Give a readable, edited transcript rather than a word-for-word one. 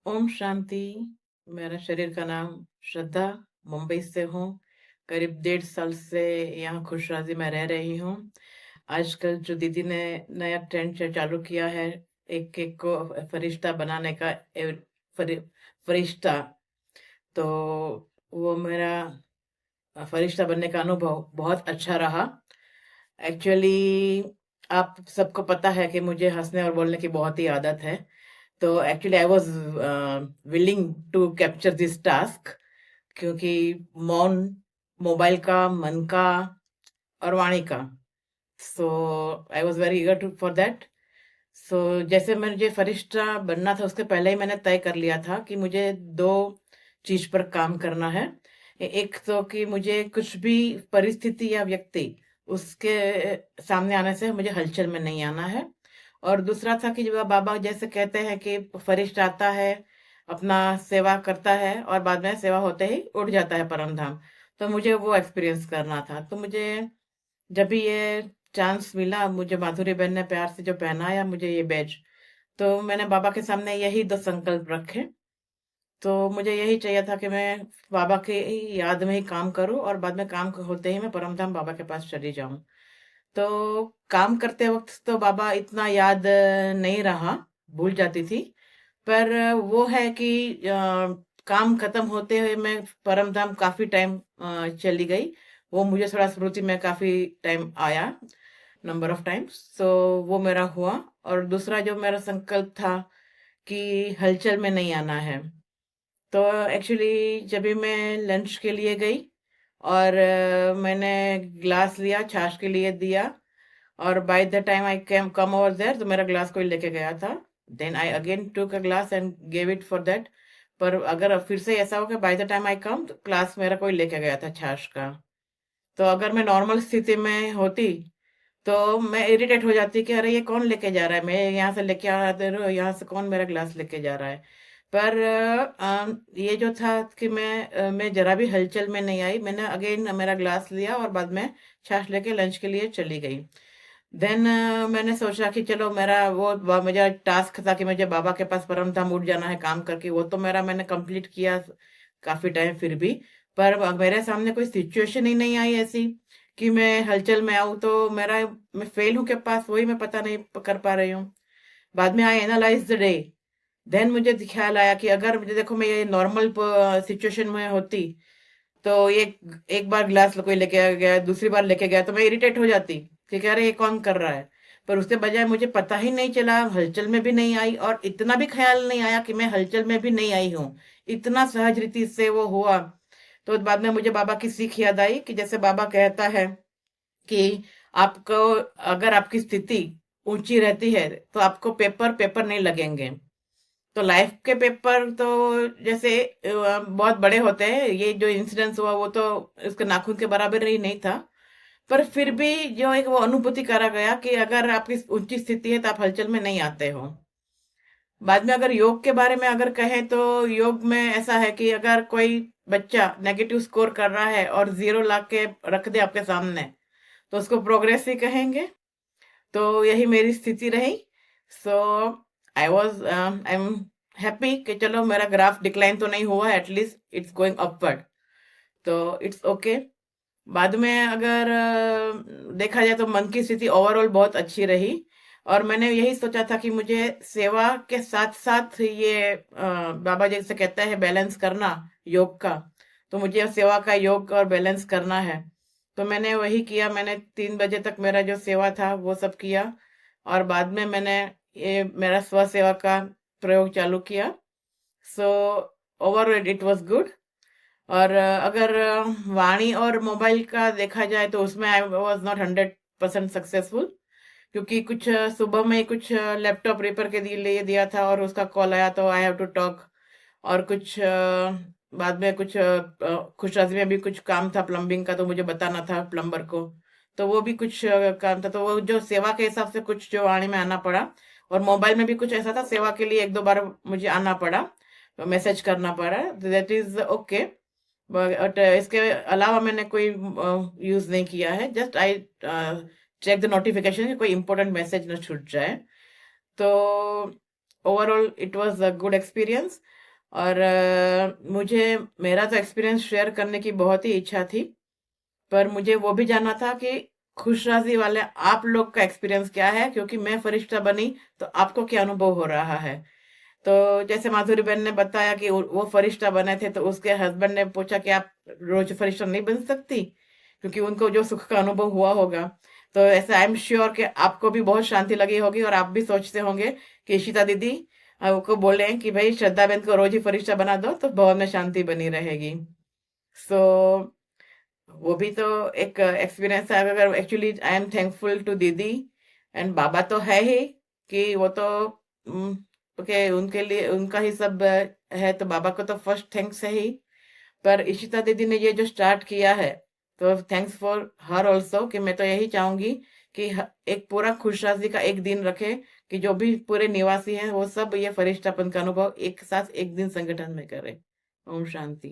ओम शांति। मेरा शरीर का नाम श्रद्धा। मुंबई से हूँ। करीब 1.5 साल से यहाँ खुशराजी में रह रही हूँ। आजकल जो दीदी ने नया ट्रेंड चालू किया है, एक केक को फरिश्ता बनाने का, फरि, फरिश्ता, तो वो मेरा फरिश्ता बनने का अनुभव बहुत अच्छा रहा। एक्चुअली आप सबको पता है कि मुझे हंसने और बोलने की बहुत ही आदत है। तो actually I was willing to capture this task, क्योंकि मौन मोबाइल का, मन का और वाणी का। So I was very eager to for that. So जैसे मुझे फरिश्ता बनना था, उसके पहले ही मैंने तय कर लिया था कि मुझे दो चीज पर काम करना है। एक तो कि मुझे कुछ भी परिस्थिति या व्यक्ति उसके सामने आने से मुझे हलचल में नहीं आना है। और दूसरा था कि जब बाबा जैसे कहते हैं कि फरिश्ता आता है, अपना सेवा करता है और बाद में सेवा होते ही उड़ जाता है परम धाम। तो मुझे वो एक्सपीरियंस करना था। तो मुझे जब भी ये चांस मिला, मुझे माधुरी बहन ने प्यार से जो पहनाया मुझे ये बैज, तो मैंने बाबा के सामने यही दो संकल्प रखे। तो मुझे यही चाहिए था कि मैं बाबा के याद में ही काम करूं और बाद में काम होते ही मैं परमधाम बाबा के पास चली जाऊं। तो काम करते वक्त तो बाबा इतना याद नहीं रहा, भूल जाती थी। पर वो है कि काम खत्म होते हुए मैं परमधाम काफी टाइम चली गई। वो मुझे थोड़ा स्मृति में काफी टाइम आया, नंबर ऑफ टाइम्स। तो वो मेरा हुआ। और दूसरा जो मेरा संकल्प था कि हलचल में नहीं आना है। तो एक्चुअली जब भी मैं लंच के लिए गई और मैंने ग्लास लिया, छाछ के लिए दिया, और by the time I came come over there तो मेरा ग्लास कोई लेके गया था। देन आई अगेन टूक a glass and gave it for that. पर अगर फिर से ऐसा हो कि बाय द टाइम आई कम तो ग्लास मेरा कोई लेके गया था छाछ का। तो अगर मैं नॉर्मल स्थिति में होती तो मैं इरिटेट हो जाती कि अरे ये कौन लेके जा रहा है, मैं यहाँ से लेके आ दे रहा हूँ, यहाँ से कौन मेरा ग्लास लेके जा रहा है। पर ये जो था कि मैं जरा भी हलचल में नहीं आई। मैंने अगेन मेरा ग्लास लिया और बाद में छाछ लेके लंच के लिए चली गई। देन मैंने सोचा कि चलो मेरा मुझे टास्क था कि मुझे बाबा के पास परम धाम उठ जाना है काम करके, वो तो मैंने कंप्लीट किया काफी टाइम फिर भी। पर मेरे सामने कोई सिचुएशन ही नहीं आई ऐसी कि मैं हलचल में आऊं। तो मैं फेल हूं के पास, वही मैं पता नहीं कर पा रही हूँ। बाद में I analyse the day. Then मुझे ख्याल आया कि अगर मुझे देखो मैं ये नॉर्मल सिचुएशन में होती तो ये एक बार ग्लास कोई लेके आ गया, दूसरी बार लेके गया तो मैं इरिटेट हो जाती कि कह रहे ये कौन कर रहा है। पर उसके बजाय मुझे पता ही नहीं चला, हलचल में भी नहीं आई और इतना भी ख्याल नहीं आया कि मैं हलचल में भी नहीं आई हूँ। इतना सहज रीति से वो हुआ। तो बाद में मुझे बाबा की सीख याद आई कि जैसे बाबा कहता है कि आपको, अगर आपकी स्थिति ऊंची रहती है तो आपको पेपर पेपर नहीं लगेंगे। तो लाइफ के पेपर तो जैसे बहुत बड़े होते हैं। ये जो इंसिडेंस हुआ वो तो उसके नाखून के बराबर ही नहीं था। पर फिर भी जो एक वो अनुभूति करा गया कि अगर आपकी ऊंची स्थिति है तो आप हलचल में नहीं आते हो। बाद में अगर योग के बारे में अगर कहें तो योग में ऐसा है कि अगर कोई बच्चा नेगेटिव स्कोर कर रहा है और 0 ला के रख दे आपके सामने तो उसको प्रोग्रेस ही कहेंगे। तो यही मेरी स्थिति रही। सो आई एम हैप्पी कि चलो मेरा ग्राफ डिक्लाइन तो नहीं हुआ, एटलीस्ट इट्स गोइंग अपवर्ड। तो इट्स ओके। बाद में अगर देखा जाए तो मन की स्थिति ओवरऑल बहुत अच्छी रही। और मैंने यही सोचा था कि मुझे सेवा के साथ साथ ये बाबा जैसे कहते हैं बैलेंस करना योग का। तो मुझे सेवा का योग और बैलेंस करना है। तो मैंने वही किया। मैंने 3 बजे तक मेरा जो सेवा था वो सब किया और बाद में मैंने ये मेरा स्व सेवा का प्रयोग चालू किया। So overall it was good. और अगर वाणी और मोबाइल का देखा जाए तो उसमें आई वॉज नॉट 100% सक्सेसफुल, क्योंकि कुछ सुबह में ही कुछ लैपटॉप रिपेयर के लिए दिया था और उसका कॉल आया तो आई हैव टू टॉक। और कुछ बाद में कुछ खुशहाली में भी कुछ काम था प्लम्बिंग का, तो मुझे बताना था प्लम्बर को। तो वो भी कुछ काम था, तो वो जो सेवा के हिसाब से कुछ जो वाणी में आना पड़ा। और मोबाइल में भी कुछ ऐसा था सेवा के लिए 1-2 बार मुझे आना पड़ा, मैसेज करना पड़ा। That is okay. बट इसके अलावा मैंने कोई यूज नहीं किया है। Just I check the notification कि कोई इंपॉर्टेंट मैसेज न छूट जाए। तो overall it was a good experience. और मुझे मेरा तो एक्सपीरियंस शेयर करने की बहुत ही इच्छा थी, पर मुझे वो भी जानना था कि खुशराजी वाले आप लोग का एक्सपीरियंस क्या है, क्योंकि मैं फरिश्ता बनी तो आपको क्या अनुभव हो रहा है। तो जैसे माधुरी बहन ने बताया कि वो फरिश्ता बने थे, तो उसके हस्बैंड ने पूछा कि आप रोज फरिश्ता नहीं बन सकती, क्योंकि उनको जो सुख का अनुभव हुआ होगा। तो ऐसे आई एम श्योर कि आपको भी बहुत शांति लगी होगी, और आप भी सोचते होंगे कि इशिता दीदी को बोले कि भाई श्रद्धा बहन को रोज ही फरिश्ता बना दो तो भवन में शांति बनी रहेगी। सो वो भी तो एक एक्सपीरियंस है। अगर actually I am thankful to दीदी एंड बाबा तो है ही, कि वो तो ओके उनके लिए उनका ही सब है, तो बाबा को तो फर्स्ट थैंक्स है ही। पर इशिता दीदी ने ये जो स्टार्ट किया है, तो थैंक्स फॉर हर ऑल्सो, कि मैं तो यही चाहूंगी कि एक पूरा खुशहाली का एक दिन रखे, कि जो भी पूरे निवासी हैं वो सब ये फरिश्तापन का अनुभव एक साथ एक दिन संगठन में करें। ओम शांति।